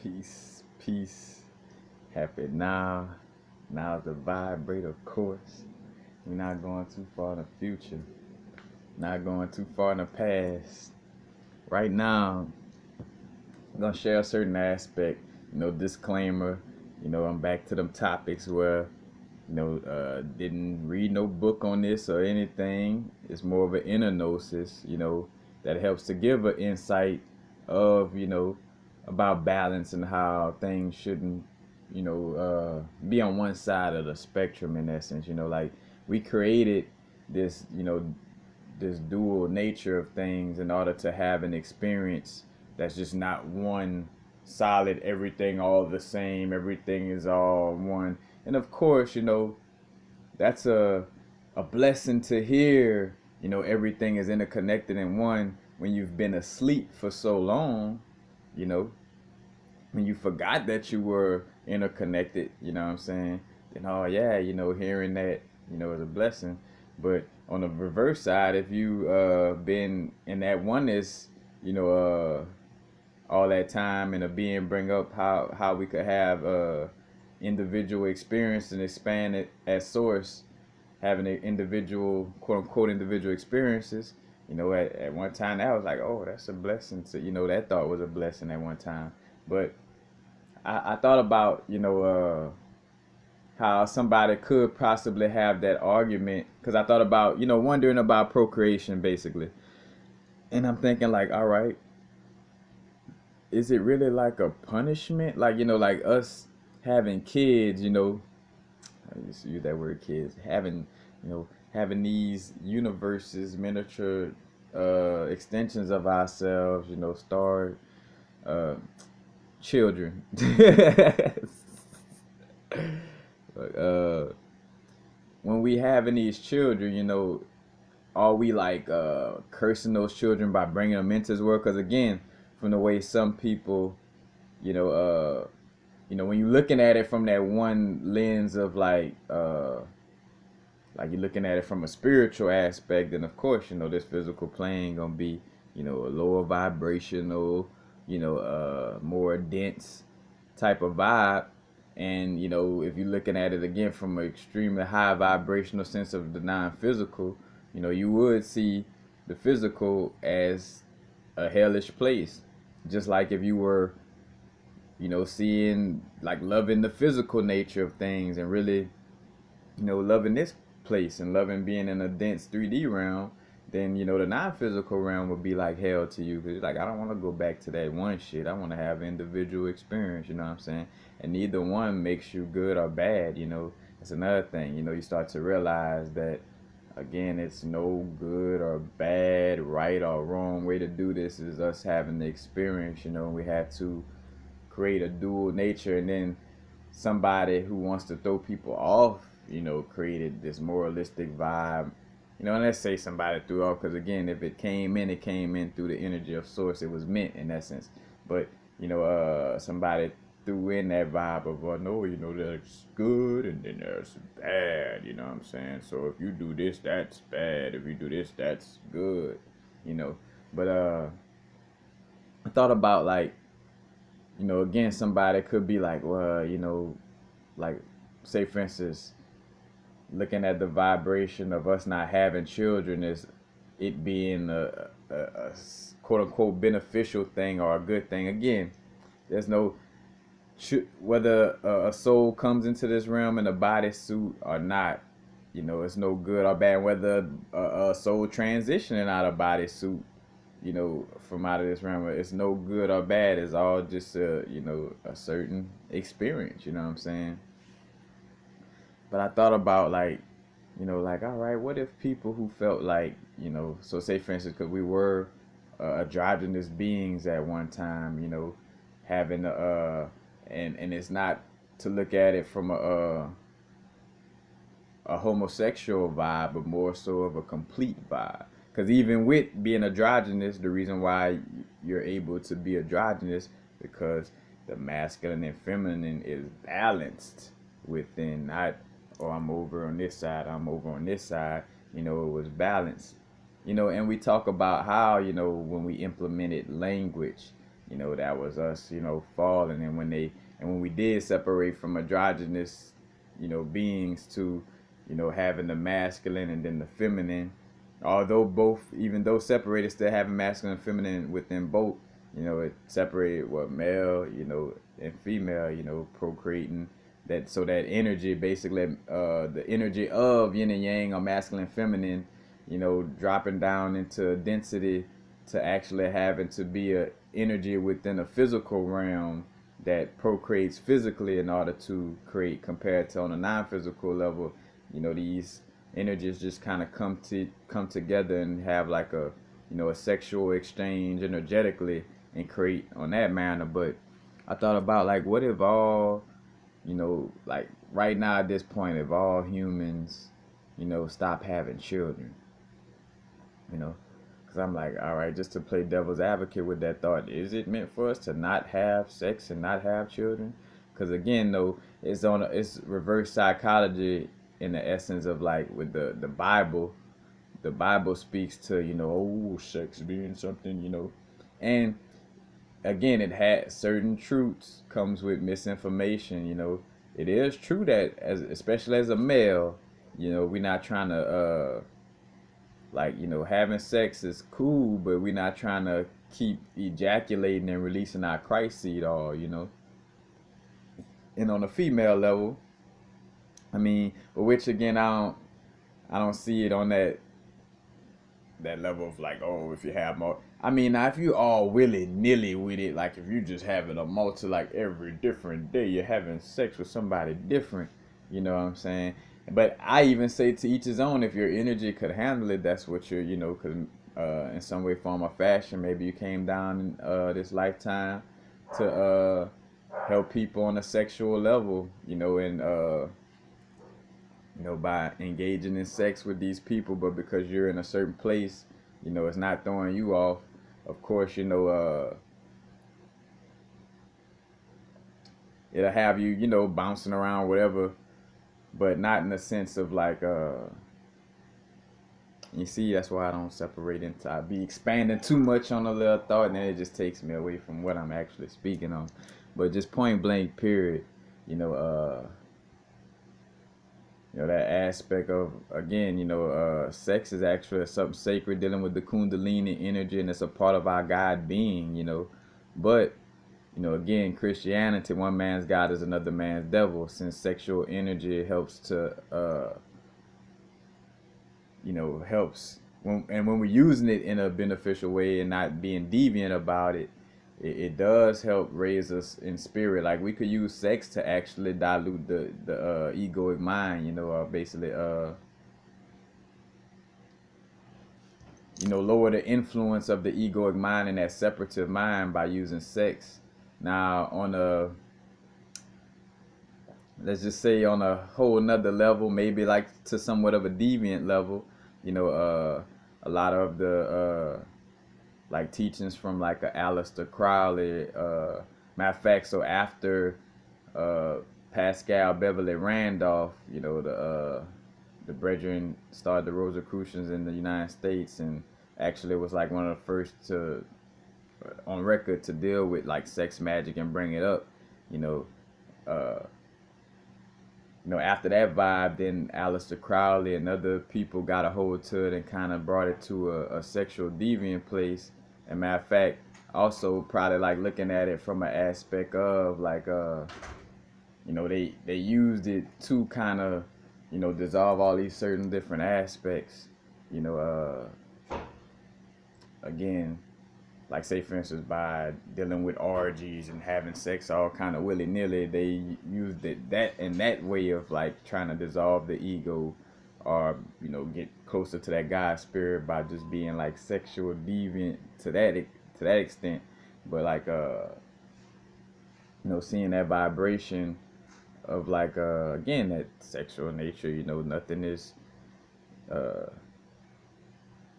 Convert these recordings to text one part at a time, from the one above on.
Peace, peace. Happy now. Now's the vibrate, of course. We're not going too far in the future. Not going too far in the past. Right now, I'm gonna share a certain aspect. Disclaimer. I'm back to them topics where didn't read no book on this or anything. It's more of an inner gnosis, that helps to give an insight of, about balance and how things shouldn't, be on one side of the spectrum in essence. Like we created this, this dual nature of things in order to have an experience that's just not one solid, everything all the same, everything is all one. And of course, that's a blessing to hear, everything is interconnected in one when you've been asleep for so long, you know, when you forgot that you were interconnected, you know what I'm saying? Then oh yeah, hearing that, is a blessing. But on the reverse side, if you been in that oneness, all that time and a being bring up how we could have individual experience and expand it as source, having an individual quote unquote individual experiences. At one time that was like, oh, that's a blessing to, that thought was a blessing at one time. But I thought about, how somebody could possibly have that argument, because I thought about, wondering about procreation basically. And I'm thinking like, all right, is it really like a punishment? Like, like us having kids, I just use that word kids, having these universes, miniature extensions of ourselves, start uh, children. uh, when we having these children, are we like cursing those children by bringing them into this world? Because again, from the way some people, you know, uh, when you're looking at it from that one lens of like you're looking at it from a spiritual aspect, then of course, this physical plane gonna be, a lower vibrational, more dense type of vibe. And if you're looking at it again from an extremely high vibrational sense of the non-physical, you would see the physical as a hellish place. Just like if you were, seeing like loving the physical nature of things and really, loving this place and loving being in a dense 3D realm, then the non-physical realm would be like hell to you, because like I don't want to go back to that one shit. I want to have individual experience. You know what I'm saying? And neither one makes you good or bad. That's another thing. You start to realize that again, it's no good or bad, right or wrong way to do this. Is us having the experience. We have to create a dual nature, and then somebody who wants to throw people off, created this moralistic vibe. And let's say somebody threw off, because again, if it came in, it came in through the energy of source. It was meant in essence. But somebody threw in that vibe of, well, no, that's good, and then there's bad. You know what I'm saying? So if you do this, that's bad. If you do this, that's good. But I thought about like, again, somebody could be like, well, like, say for instance, looking at the vibration of us not having children as it being a quote unquote beneficial thing or a good thing. Again, there's no whether a soul comes into this realm in a bodysuit or not. It's no good or bad. Whether a soul transitioning out of bodysuit, from out of this realm, it's no good or bad. It's all just a certain experience. You know what I'm saying? But I thought about like, like, all right, what if people who felt like, so say for instance, because we were androgynous beings at one time, having and it's not to look at it from a homosexual vibe, but more so of a complete vibe. Because even with being androgynous, the reason why you're able to be androgynous, because the masculine and feminine is balanced within, not, oh, I'm over on this side, I'm over on this side. It was balanced. And we talk about how, when we implemented language, you know, that was us, you know, falling. And when we did separate from androgynous, you know, beings to, you know, having the masculine and then the feminine, although both, even though separated, still having masculine and feminine within both, you know, it separated what male, you know, and female, you know, procreating. That, so that energy, basically, the energy of yin and yang, or masculine and feminine, you know, dropping down into density to actually having to be a energy within a physical realm that procreates physically in order to create, compared to on a non-physical level. You know, these energies just kind of come together and have like a, you know, a sexual exchange energetically and create on that manner. But I thought about, like, what if all, you know, like right now at this point, if all humans, you know, stop having children, you know, because I'm like, all right, just to play devil's advocate with that thought, is it meant for us to not have sex and not have children? Because again, though, it's reverse psychology in the essence of, like, with the Bible. The Bible speaks to, you know, oh, sex being something, you know, and again, it had certain truths, comes with misinformation. You know, it is true that, as especially as a male, you know, we're not trying to like, you know, having sex is cool, but we're not trying to keep ejaculating and releasing our Christ seed all, you know. And on the female level, I mean, which again, I don't see it on that level of like, oh, if you have more. I mean, now if you all willy nilly with it, like if you just having a multi, like every different day you're having sex with somebody different, you know what I'm saying? But I even say, to each his own. If your energy could handle it, that's what you're, you know, because in some way, form, or fashion, maybe you came down this lifetime to help people on a sexual level, you know, and you know, by engaging in sex with these people. But because you're in a certain place, you know, it's not throwing you off. Of course, you know, it'll have you, you know, bouncing around, whatever, but not in the sense of like, you see, that's why I don't separate into, I be expanding too much on a little thought, and then it just takes me away from what I'm actually speaking on. But just point blank, period, you know, you know, that aspect of, again, you know, sex is actually something sacred, dealing with the kundalini energy, and it's a part of our God being, you know. But, you know, again, Christianity, one man's God is another man's devil, since sexual energy helps to, you know, helps, when we're using it in a beneficial way and not being deviant about it, it does help raise us in spirit. Like, we could use sex to actually dilute the egoic mind, you know, basically, you know, lower the influence of the egoic mind and that separative mind by using sex. Now, on a, let's just say on a whole nother level, maybe like to somewhat of a deviant level, you know, a lot of the like teachings from like a Aleister Crowley. Matter of fact, so after Pascal Beverly Randolph, you know, the brethren started the Rosicrucians in the United States, and actually was like one of the first to on record to deal with like sex magic and bring it up, you know. You know, after that vibe, then Aleister Crowley and other people got a hold to it and kind of brought it to a sexual deviant place. And matter of fact, also probably like looking at it from an aspect of like, you know, they used it to kind of, you know, dissolve all these certain different aspects. You know, again, like say for instance, by dealing with orgies and having sex all kind of willy-nilly, they used it that in that way of like trying to dissolve the ego, or, you know, get closer to that God spirit by just being like sexual deviant to that extent. But like, you know, seeing that vibration of like, again, that sexual nature, you know, nothing is, you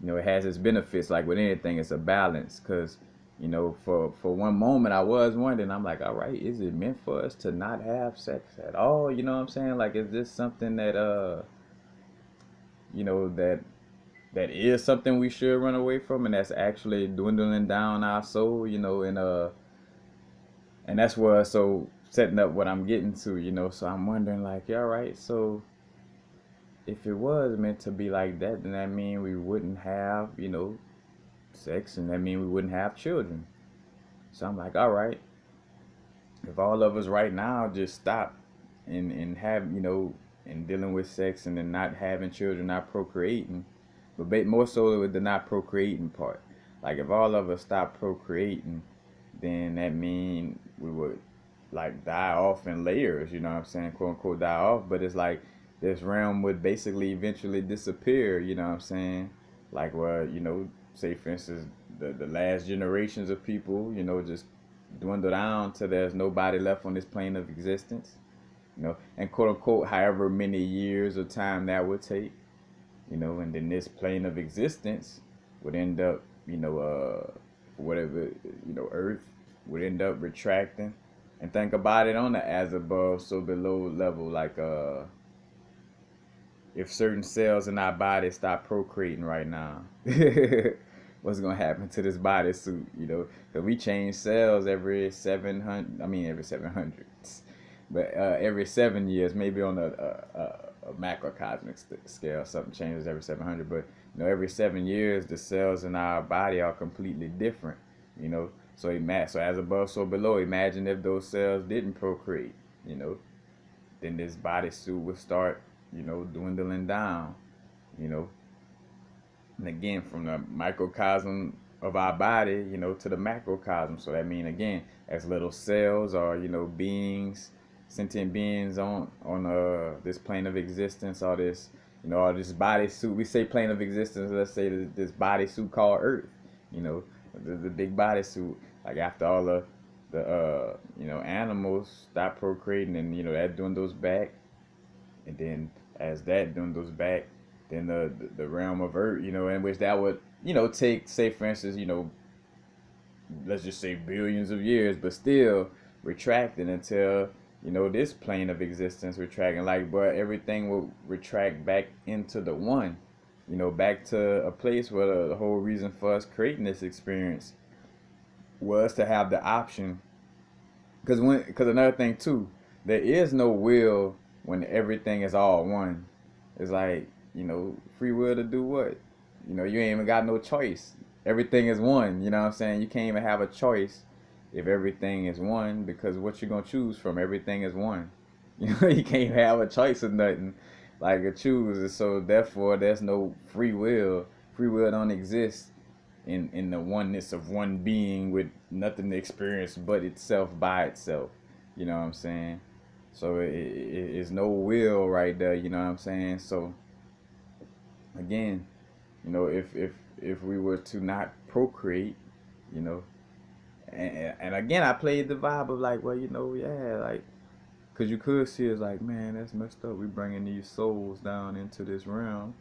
know, it has its benefits. Like with anything, it's a balance. Because, you know, for one moment I was wondering, I'm like, all right, is it meant for us to not have sex at all? You know what I'm saying? Like, is this something that, you know, that that is something we should run away from, and that's actually dwindling down our soul, you know, and that's where, so setting up what I'm getting to, you know. So I'm wondering, like, yeah, right, so if it was meant to be like that, then that mean we wouldn't have, you know, sex, and that mean we wouldn't have children. So I'm like, all right, if all of us right now just stop and have, you know, and dealing with sex and then not having children, not procreating, but more so with the not procreating part. Like if all of us stop procreating, then that mean we would like die off in layers, you know what I'm saying, quote unquote die off. But it's like this realm would basically eventually disappear, you know what I'm saying? Like where, you know, say for instance the last generations of people, you know, just dwindle down till there's nobody left on this plane of existence, you know, and quote unquote however many years of time that would take, you know, and then this plane of existence would end up, you know, whatever, you know, Earth would end up retracting. And think about it on the as above, so below level, like if certain cells in our body stop procreating right now, what's gonna happen to this bodysuit? You know, because we change cells every 700. I mean, every 700, but every 7 years, maybe on a macrocosmic scale, something changes every 700. But you know, every 7 years, the cells in our body are completely different. You know, so so as above, so below. Imagine if those cells didn't procreate. You know, then this bodysuit would start, you know, dwindling down, you know. And again, from the microcosm of our body, you know, to the macrocosm. So that means again, as little cells or, you know, beings, sentient beings on this plane of existence, or this, you know, or this bodysuit. We say plane of existence. Let's say this bodysuit called Earth. You know, the big bodysuit. Like after all the you know, animals stop procreating, and you know that dwindles back, and then as that dwindles back, then the realm of Earth, you know, in which that would, you know, take, say for instance, you know, let's just say billions of years, but still retracting until, you know, this plane of existence retracting, like, but everything will retract back into the one, you know, back to a place where the whole reason for us creating this experience was to have the option. Because another thing too, there is no will when everything is all one. It's like, you know, free will to do what? You know, you ain't even got no choice. Everything is one. You know what I'm saying? You can't even have a choice if everything is one, because what you gonna choose from? Everything is one. You know, you can't have a choice of nothing like a choose. And so therefore, there's no free will. Free will don't exist in the oneness of one being with nothing to experience but itself by itself. You know what I'm saying? So it's no will right there. You know what I'm saying? So again, you know, if we were to not procreate, you know, and again, I played the vibe of like, well, you know, yeah, like, cause you could see it's like, man, that's messed up. We bringing these souls down into this realm,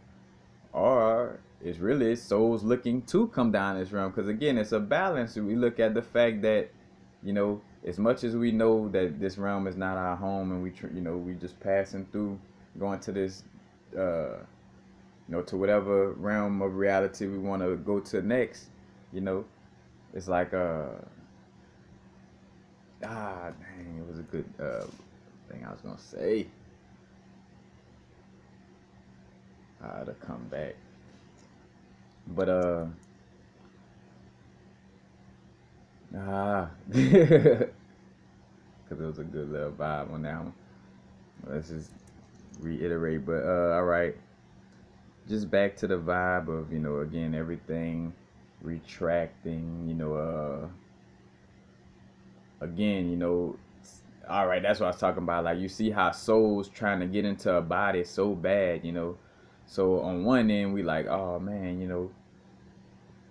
or it's really souls looking to come down this realm. Because again, it's a balance. We look at the fact that, you know, as much as we know that this realm is not our home, and you know, we just passing through, going to this, you know, to whatever realm of reality we want to go to next. You know, it's like dang, it was a good thing I was gonna say. To come back. But because it was a good little vibe on that one. Let's just reiterate. But all right, just back to the vibe of, you know, again, everything retracting. You know, again, you know, all right, that's what I was talking about. Like, you see how souls trying to get into a body so bad, you know. So on one end, we like, oh man, you know,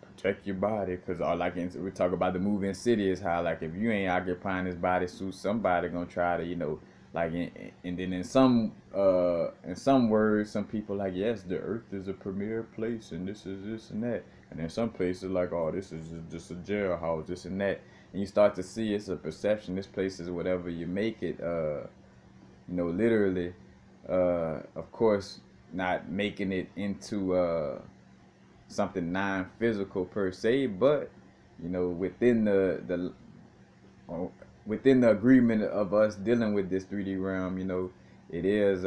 protect your body, because like we talk about the movie Insidious, how like if you ain't occupying this body suit, somebody gonna try to, you know, like, and then in some words, some people like, yes, the earth is a premier place, and this is this and that, and then some places like, oh, this is just a jailhouse, this and that, and you start to see it's a perception. This place is whatever you make it, you know, literally, of course, not making it into something non-physical per se, but you know, within uh, within the agreement of us dealing with this 3D realm, you know, it is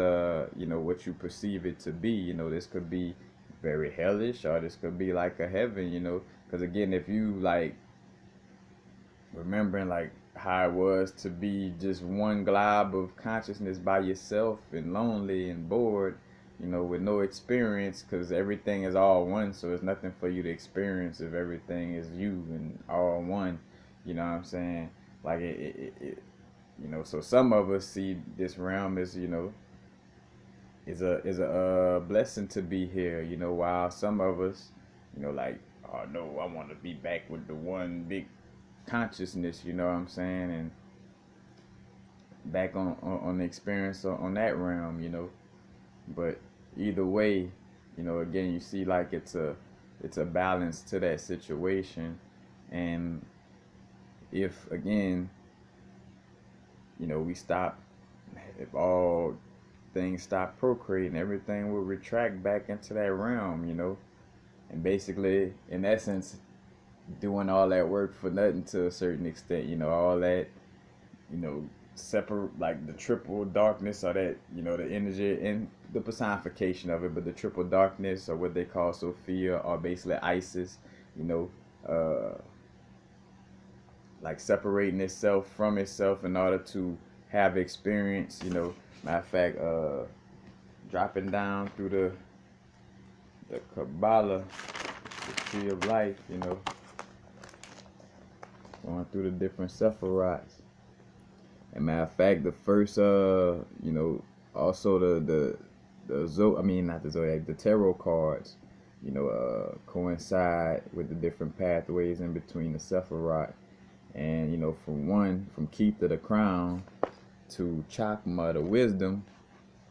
you know, what you perceive it to be. You know, this could be very hellish, or this could be like a heaven, you know, because again, if you like remembering like how it was to be just one glob of consciousness by yourself and lonely and bored, you know, with no experience, because everything is all one, so there's nothing for you to experience if everything is you and all one. You know what I'm saying? Like it you know, so some of us see this realm as, you know, is a blessing to be here, you know, while some of us, you know, like, oh no, I want to be back with the one big consciousness, you know what I'm saying, and back on the experience on that realm, you know. But either way, you know, again, you see like it's a balance to that situation, and if again, you know, we stop, if all things stop procreating, everything will retract back into that realm, you know, and basically, in essence, doing all that work for nothing to a certain extent, you know, all that, you know, separate, like the triple darkness, or that, you know, the energy and the personification of it, but the triple darkness, or what they call Sophia, or basically Isis, you know, like separating itself from itself in order to have experience, you know. Matter of fact, dropping down through the Kabbalah, the tree of life, you know, going through the different Sephiroths. And matter of fact, the first, you know, also I mean, not the zodiac, the tarot cards, you know, coincide with the different pathways in between the Sephiroth. And you know, from Keita the Crown to Chakma the Wisdom,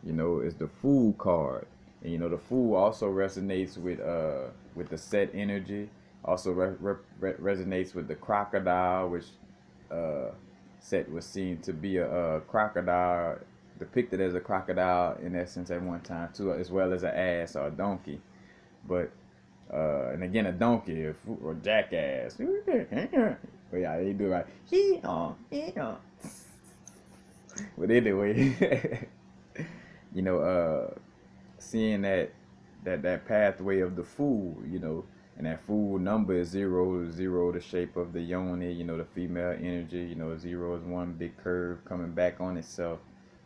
you know, is the Fool card. And you know, the Fool also resonates with the Set energy. Also resonates with the Crocodile, which Set was seen to be a crocodile, depicted as a crocodile in essence at one time too, as well as an ass or a donkey. But and again, a donkey or jackass. But yeah, they do right. But anyway, you know, seeing that pathway of the Fool, you know, and that Fool number is zero. Zero, the shape of the yoni, you know, the female energy. You know, zero is one big curve coming back on itself.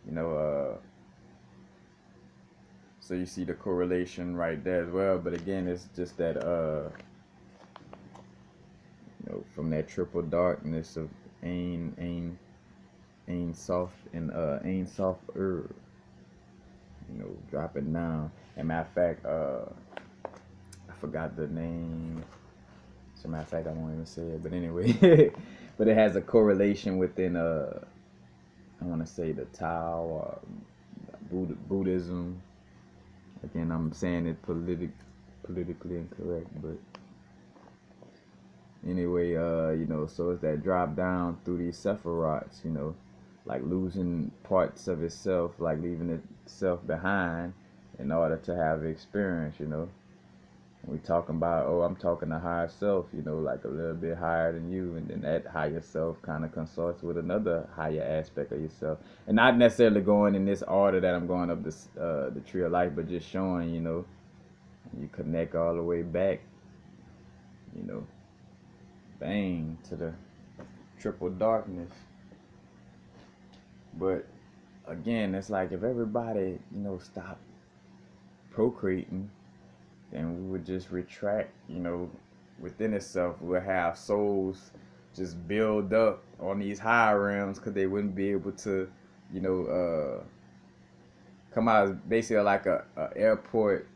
You know, so you see the correlation right there as well. But again, it's just that you know, from that triple darkness of Ain Soft and Ain Soft you know, dropping down. And matter of fact, I forgot the name. So matter of fact, I won't even say it. But anyway, but it has a correlation within I want to say the Tao, Buddhism. Again, I'm saying it politically incorrect, but anyway, you know, so it's that drop down through these Sephiroths, you know, like losing parts of itself, like leaving itself behind in order to have experience, you know. We talking about, oh, I'm talking to higher self, you know, like a little bit higher than you, and then that higher self kind of consorts with another higher aspect of yourself, and not necessarily going in this order that I'm going up this the tree of life, but just showing, you know, you connect all the way back, you know, bang, to the triple darkness. But again, it's like if everybody, you know, stopped procreating, then we would just retract, you know, within itself. We'll have souls just build up on these higher realms, because they wouldn't be able to, you know, come out as basically like a airport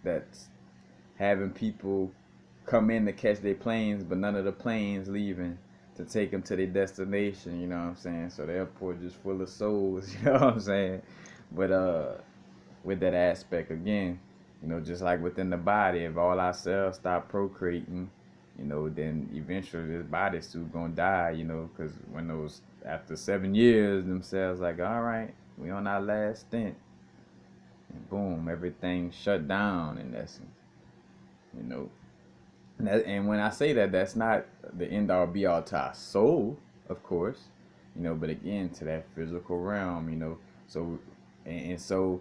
that's having people come in to catch their planes, but none of the planes leaving to take them to their destination, you know what I'm saying? So the airport just full of souls, you know what I'm saying? But with that aspect again, you know, just like within the body, if all our cells stop procreating, you know, then eventually this body suit gonna die, you know, because when those, after 7 years, them cells like, all right, we on our last stint, and boom, everything shut down in essence, you know. And when I say that, that's not the end all be all to our soul, of course, but again, to that physical realm, So, and so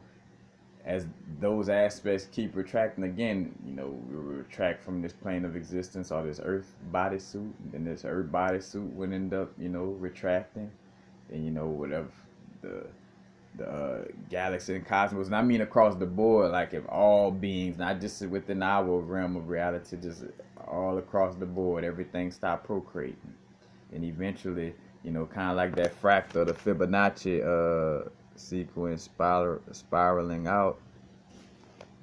as those aspects keep retracting again, we retract from this plane of existence or this earth bodysuit, and this earth bodysuit would end up, retracting, and whatever the galaxy and cosmos, and I mean across the board, like if all beings, not just within our realm of reality, just all across the board, everything stop procreating, and eventually, kind of like that fractal, the Fibonacci sequence spiraling out.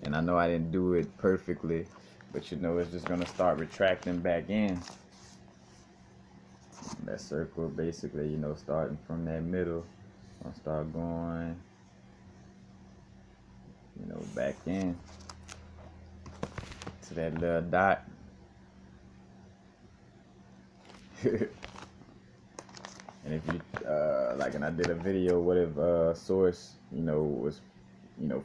And I know I didn't do it perfectly, but it's just gonna start retracting back in. That circle basically, starting from that middle, gonna start going, back in to that little dot. And if you and I did a video, what if Source, was,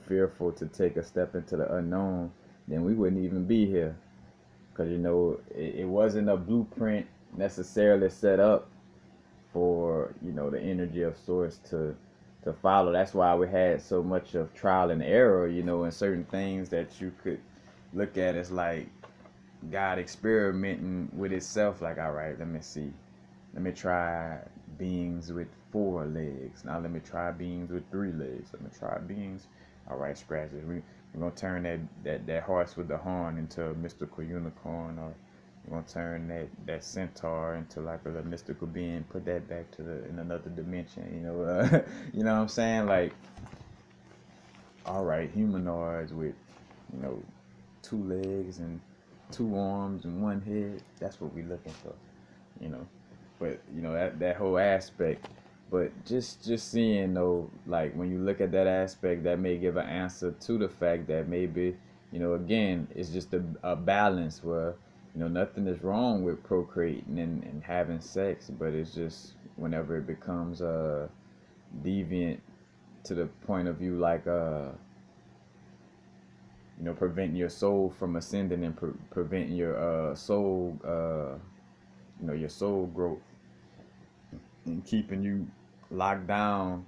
fearful to take a step into the unknown, then we wouldn't even be here, because it wasn't a blueprint necessarily set up for the energy of Source to follow. That's why we had so much of trial and error, in certain things that you could look at as like God experimenting with itself. Like, all right, let me see, let me try beings with 4 legs. Now let me try beings with 3 legs. Let me try beings. All right, scratch it. We're gonna turn that horse with the horn into a mystical unicorn, or we're gonna turn that centaur into like a mystical being. Put that back in another dimension. You know what I'm saying? Like, all right, humanoids with 2 legs and 2 arms and 1 head. That's what we're looking for. But that whole aspect. But just seeing though, like when you look at that aspect, that may give an answer to the fact that maybe, again, it's just a balance where, nothing is wrong with procreating and having sex, but it's just whenever it becomes deviant to the point of view, like preventing your soul from ascending, and preventing your soul your soul growth, and keeping you locked down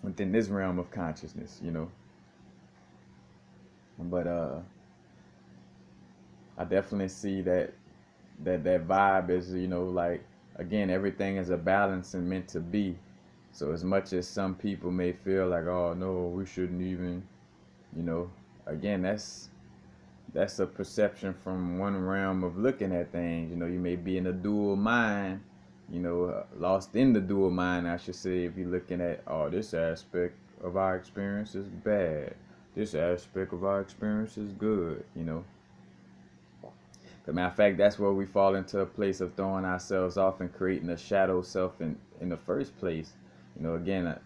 within this realm of consciousness, But I definitely see that vibe is, like, again, everything is a balance and meant to be. So as much as some people may feel like, oh no, we shouldn't even, again, that's a perception from one realm of looking at things. You may be in a dual mind, lost in the dual mind, I should say, if you're looking at, oh, this aspect of our experience is bad, this aspect of our experience is good, As a matter of fact, that's where we fall into a place of throwing ourselves off and creating a shadow self in the first place. Again,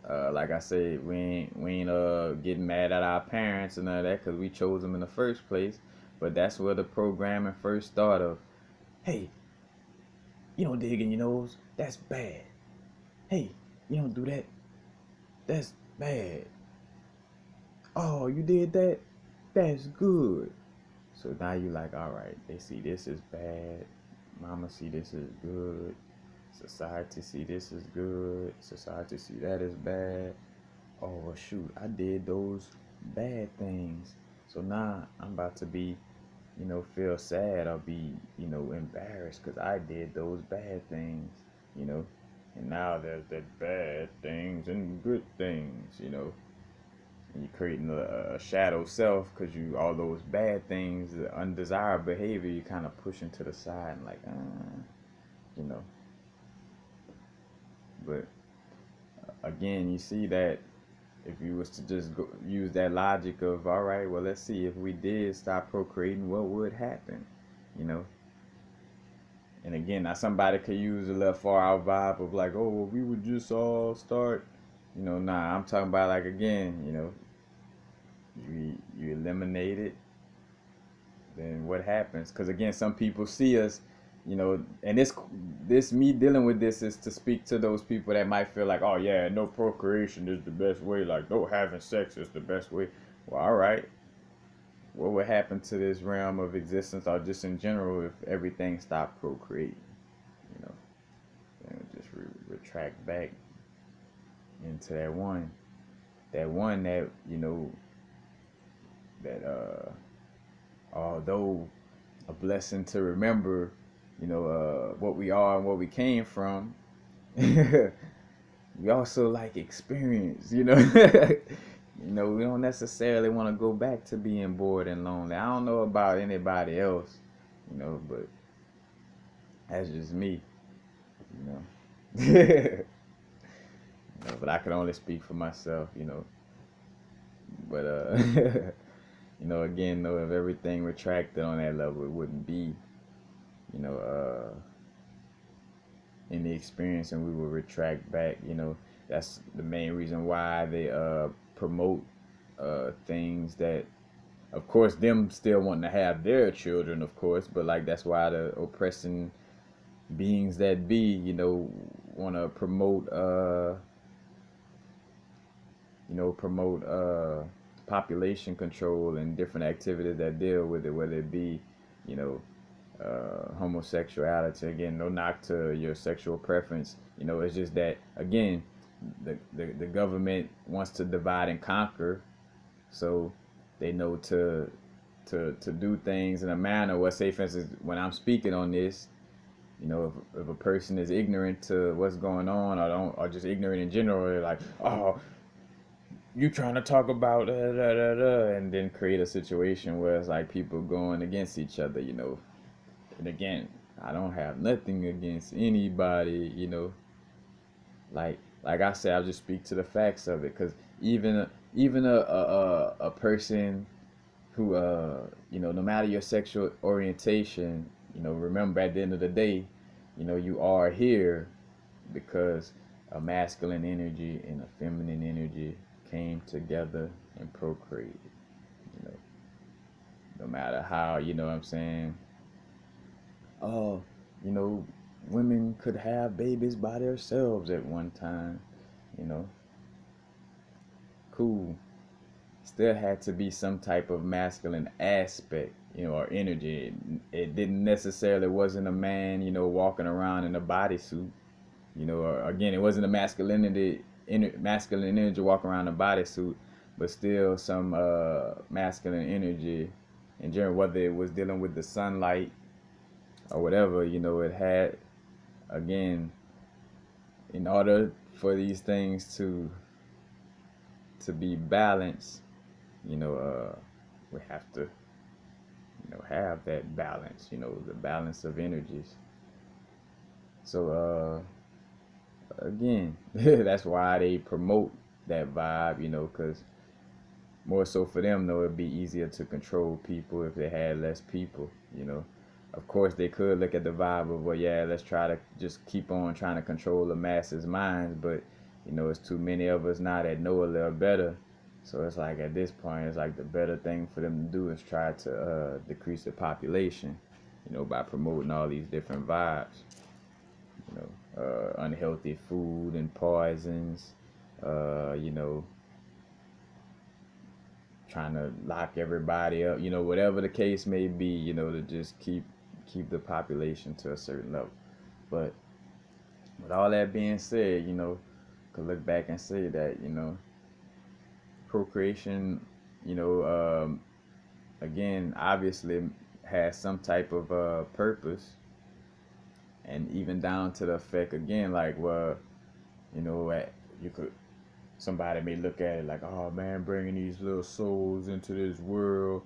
like I said, we ain't getting mad at our parents and all that, because we chose them in the first place. But that's where the programming first started. Hey, you don't dig in your nose, that's bad. Hey, you don't do that, that's bad. Oh, you did that, that's good. So now you like, all right, they see this is bad, mama see this is good, society see this is good, society see that is bad. Oh well, shoot, I did those bad things, so now I'm about to be, feel sad or be, embarrassed because I did those bad things, and now there's the bad things and good things, and you're creating a shadow self, because all those bad things, the undesirable behavior, you kind of pushing to the side and like, you know. But again, you see that if you was to just use that logic of, all right, well, let's see, if we did stop procreating, what would happen, you know? And again, now somebody could use a little far out vibe of like, oh, well, we would just all start, nah, I'm talking about like, again, you eliminate it, then what happens? Because again, some people see us, and this me dealing with this is to speak to those people that might feel like, oh yeah, no procreation is the best way, like no having sex is the best way. Well, all right, what would happen to this realm of existence, or just in general, if everything stopped procreating? You know, and just retract back into that one that that although a blessing to remember, what we are and what we came from. We also like experience, we don't necessarily want to go back to being bored and lonely. I don't know about anybody else, but that's just me, you know. But I can only speak for myself. But again, though, if everything retracted on that level, it wouldn't be, you know, in the experience, and we will retract back. That's the main reason why they promote things that, of course, them still wanting to have their children, of course, but like that's why the oppressing beings that be, want to promote population control and different activities that deal with it, whether it be, you know, homosexuality. Again, no knock to your sexual preference. It's just that, again, the government wants to divide and conquer, so they know to do things in a manner where, say, for instance, when I'm speaking on this, if a person is ignorant to what's going on, or just ignorant in general, they're like, oh, you trying to talk about and then create a situation where it's like people going against each other. And again, I don't have nothing against anybody. Like I said, I'll just speak to the facts of it, because even a person who no matter your sexual orientation, remember, at the end of the day, you are here because a masculine energy and a feminine energy came together and procreated. you know no matter how, what I'm saying, oh, you know women could have babies by themselves at one time, you know cool. Still had to be some type of masculine aspect, or energy. It didn't necessarily wasn't a man, walking around in a bodysuit, or again, it wasn't a masculine energy walking around in a bodysuit, but still some masculine energy in general, whether it was dealing with the sunlight or whatever. It had, again, in order for these things to be balanced, we have to, have that balance, the balance of energies. So, again, that's why they promote that vibe, because more so for them, though, it'd be easier to control people if they had less people. Of course, they could look at the vibe of, well, yeah, let's try to just keep on trying to control the masses' minds, but, it's too many of us now that know a little better. So it's like, at this point, it's like the better thing for them to do is try to decrease the population, by promoting all these different vibes, unhealthy food and poisons, trying to lock everybody up, whatever the case may be, to just keep the population to a certain level. But with all that being said, could look back and say that, procreation, again, obviously has some type of purpose, and even down to the effect, again, like, well, you could, somebody may look at it like, oh man, bringing these little souls into this world,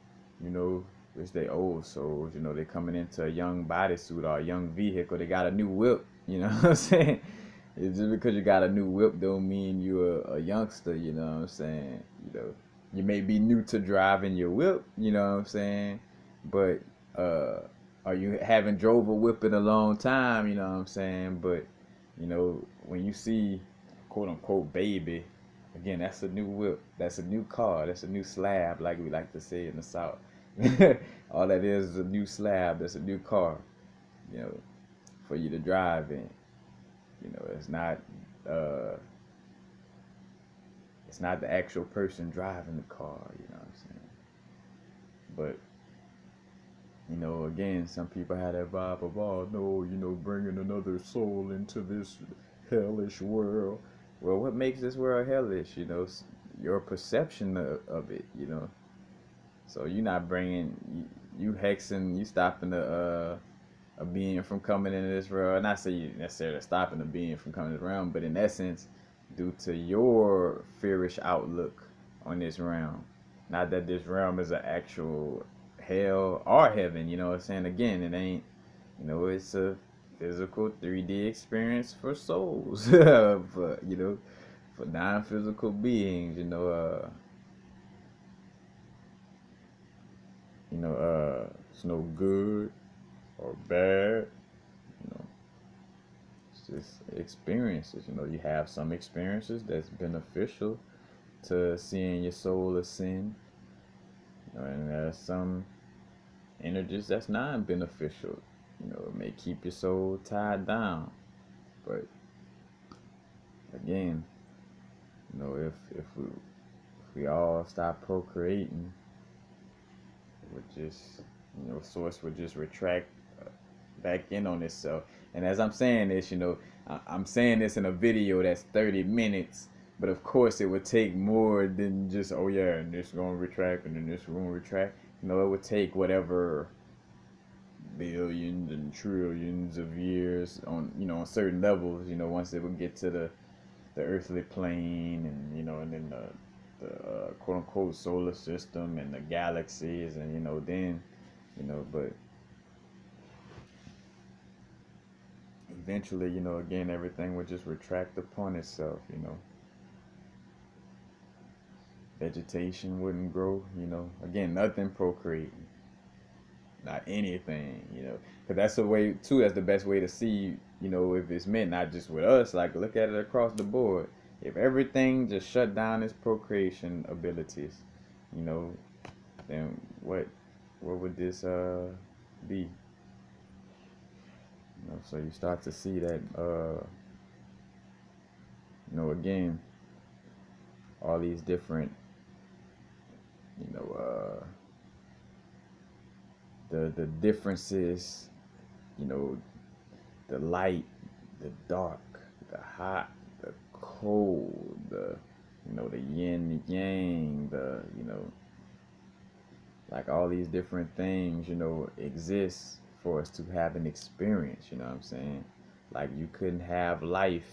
it's their old souls, they coming into a young bodysuit or a young vehicle, they got a new whip, what I'm saying? It's just because you got a new whip don't mean you're a youngster, what I'm saying? You may be new to driving your whip, what I'm saying? But or you haven't drove a whip in a long time, what I'm saying? But, when you see quote unquote baby, again, that's a new whip, that's a new car, that's a new slab, like we like to say in the South. All that is a new slab, that's a new car, for you to drive in. It's not the actual person driving the car, what I'm saying? But again, some people have that vibe of, oh no, bringing another soul into this hellish world. Well, what makes this world hellish? Your perception of it. So you're not bringing, you hexing, you stopping a being from coming into this realm. Not say you necessarily stopping a being from coming to this realm, but in essence, due to your fearish outlook on this realm. Not that this realm is an actual hell or heaven, you know what I'm saying? Again, it ain't, it's a physical 3D experience for souls. For, for non-physical beings, it's no good or bad, you know, it's just experiences. You have some experiences that's beneficial to seeing your soul ascend, and there's some energies that's non-beneficial. It may keep your soul tied down, but again, if we all stop procreating, it would just, source would just retract back in on itself. And as I'm saying this, I'm saying this in a video that's 30 minutes, but of course it would take more than just, oh yeah, and this gonna retract and then this gonna retract. It would take whatever billions and trillions of years on certain levels, once it would get to the earthly plane, and then the quote unquote solar system and the galaxies, and then but eventually, again, everything would just retract upon itself. Vegetation wouldn't grow, again, nothing procreating, not anything, because that's the way too, that's the best way to see, if it's meant, not just with us, like look at it across the board. If everything just shut down its procreation abilities, then what would this be? So you start to see that again, all these different the differences, the light, the dark, the hot, the cold, the yin, the yang, like all these different things, exist for us to have an experience, you know what I'm saying? Like you couldn't have life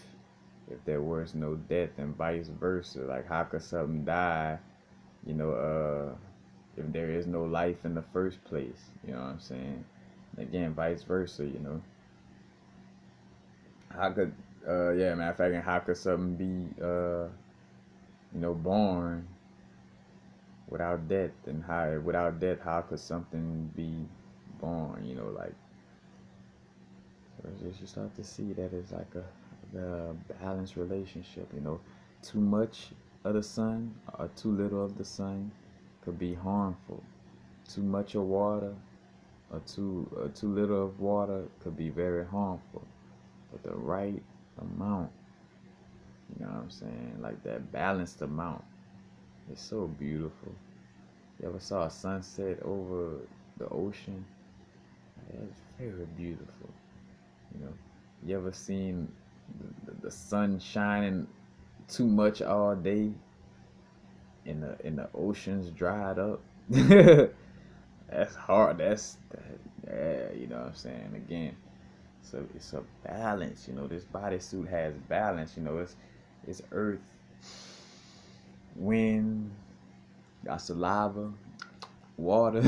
if there was no death, and vice versa. Like how could something die, if there is no life in the first place, you know what I'm saying? And again, vice versa, How could, yeah, matter of fact, and how could something be, born without death? And without death, how could something be born? Like, so it's just, you start to see that it's like the balanced relationship. Too much of the sun or too little of the sun could be harmful. Too much of water or too little of water could be very harmful. But the right amount, you know what I'm saying? Like that balanced amount, it's so beautiful. You ever saw a sunset over the ocean? It's very beautiful. You ever seen the sun shining too much all day and the ocean's dried up? That's hard. Yeah, you know what I'm saying? Again, so it's a balance. This bodysuit has balance. It's earth, wind, got saliva, water.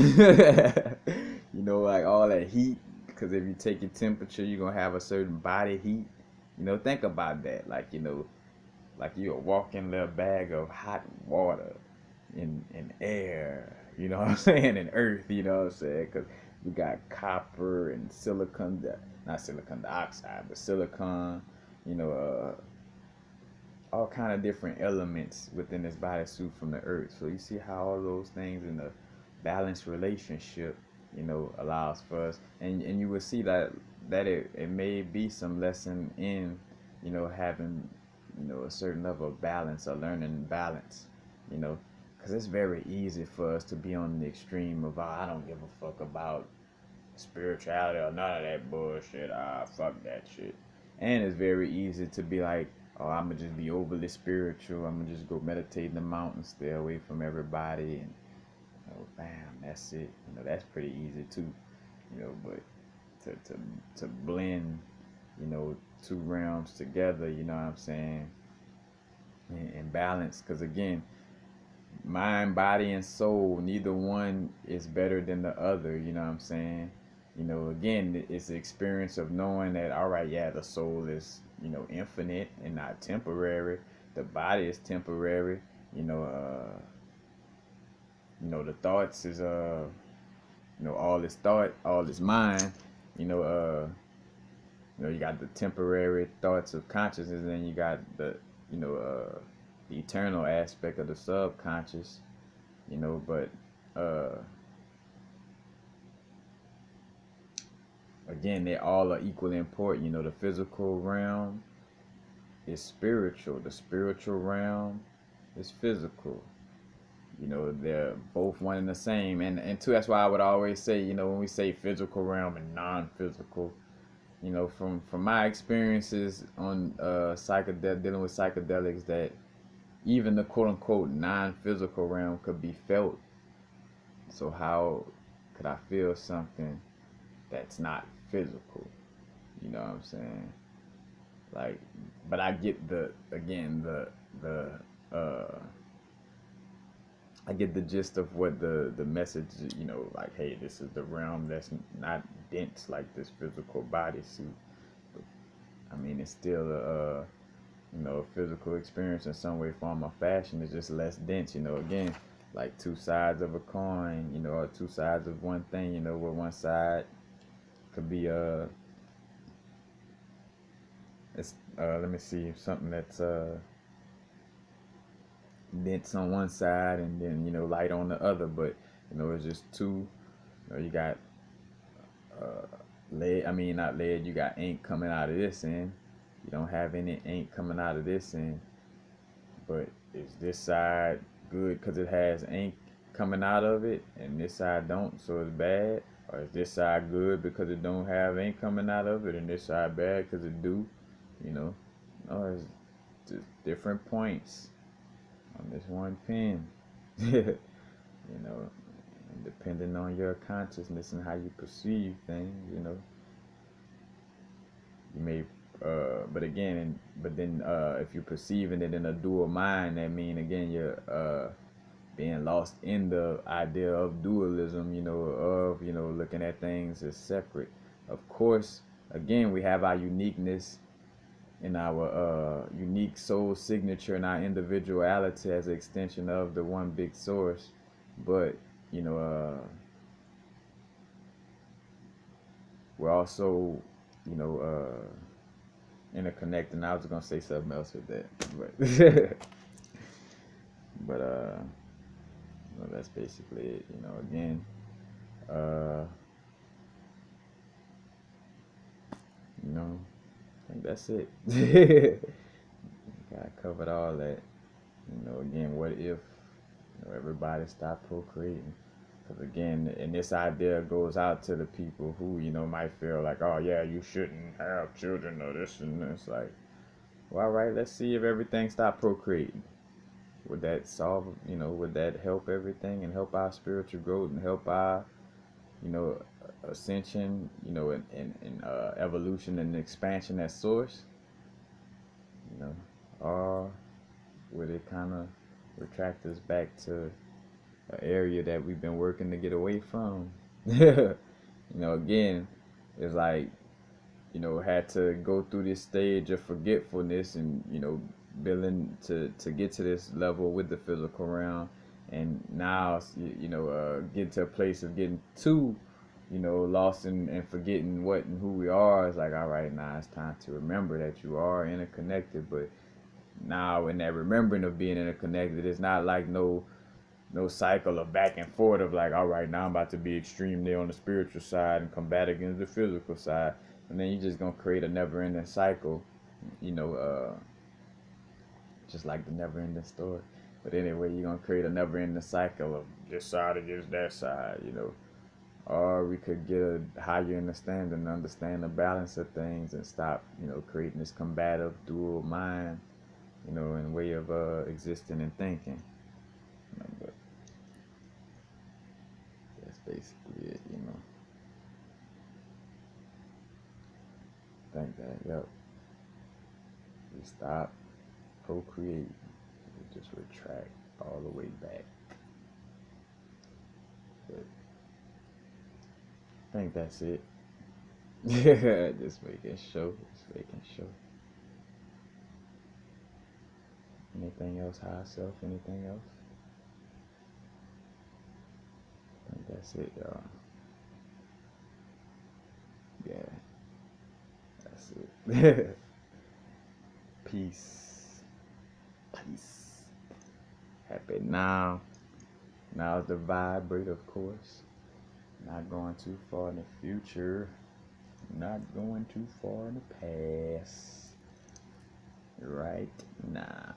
Like all that heat. Because if you take your temperature, you're gonna have a certain body heat. Think about that. Like like you're a walking little bag of hot water in air. You know what I'm saying? In earth. You know what I'm saying? Because we got copper and silicon, not silicon dioxide, but silicon. All kind of different elements within this bodysuit from the earth. So you see how all those things in the balanced relationship, allows for us, and you will see that it may be some lesson in, having, a certain level of balance or learning balance, because because it's very easy for us to be on the extreme of, oh, I don't give a fuck about spirituality or none of that bullshit. Ah, fuck that shit. And it's very easy to be like, oh, I'm gonna just be overly spiritual. I'm gonna just go meditate in the mountains, stay away from everybody, and bam, that's it. That's pretty easy too. But to blend, two realms together. You know what I'm saying? And balance, because again, mind, body, and soul, neither one is better than the other. You know what I'm saying? Again, it's the experience of knowing that, all right, yeah, the soul is, infinite and not temporary. The body is temporary. The thoughts is, all is thought, all is mind. You got the temporary thoughts of consciousness, and then you got the eternal aspect of the subconscious. But again, they all are equally important. The physical realm is spiritual. The spiritual realm is physical. They're both one and the same. And two, that's why I would always say, when we say physical realm and non-physical, from my experiences on dealing with psychedelics, that even the quote-unquote non-physical realm could be felt. So how could I feel something that's not physical? You know what I'm saying? Like, but I get I get the gist of what the message, like, hey, this is the realm that's not dense like this physical bodysuit. But, I mean, it's still a physical experience in some way, form, or fashion. It's just less dense. Again, like two sides of a coin, or two sides of one thing. Where one side could be let me see, something that's dense on one side and then light on the other, but it's just two. You got lead, I mean not lead, you got ink coming out of this end. You don't have any ink coming out of this end, but is this side good because it has ink coming out of it and this side don't, so it's bad? Or is this side good because it don't have ink coming out of it and this side bad because it do? No, it's just different points on this one pen. Depending on your consciousness and how you perceive things, you may but then if you're perceiving it in a dual mind, that mean again you're being lost in the idea of dualism, of looking at things as separate. Of course, again, we have our uniqueness in our unique soul signature and our individuality as an extension of the one big source, but we're also interconnecting. I was gonna say something else with that, but but that's basically it. Again, I think that's it. I covered all that. Again, what if everybody stopped procreating? Because again, and this idea goes out to the people who might feel like, oh yeah, you shouldn't have children or this and this. Like, well, all right, let's see if everything stopped procreating. Would that solve? Would that help everything and help our spiritual growth and help our ascension, and evolution and expansion at source? Or would it kind of retract us back to an area that we've been working to get away from? Again, it's like, had to go through this stage of forgetfulness and, building to get to this level with the physical realm. And now, get to a place of getting too, lost and forgetting what and who we are. It's like, all right, now it's time to remember that you are interconnected. But now in that remembering of being interconnected, it's not like no cycle of back and forth of like, all right, now I'm about to be extremely on the spiritual side and combat against the physical side. And then you're just going to create a never-ending cycle, just like the never-ending story. But anyway, you're gonna create a never-ending cycle of this side against that side, you know. Or we could get a higher understanding, understand the balance of things, and stop, you know, creating this combative dual mind, you know, and way of existing and thinking. You know, but that's basically it, you know. Think that, yep. We stop procreating. We just retract all the way back. But I think that's it. Just making sure. Just making sure. Anything else, high self? Anything else? I think that's it, y'all. Yeah, that's it. Peace. Peace. Happy now. Now's the vibrate, of course. Not going too far in the future. Not going too far in the past. Right now.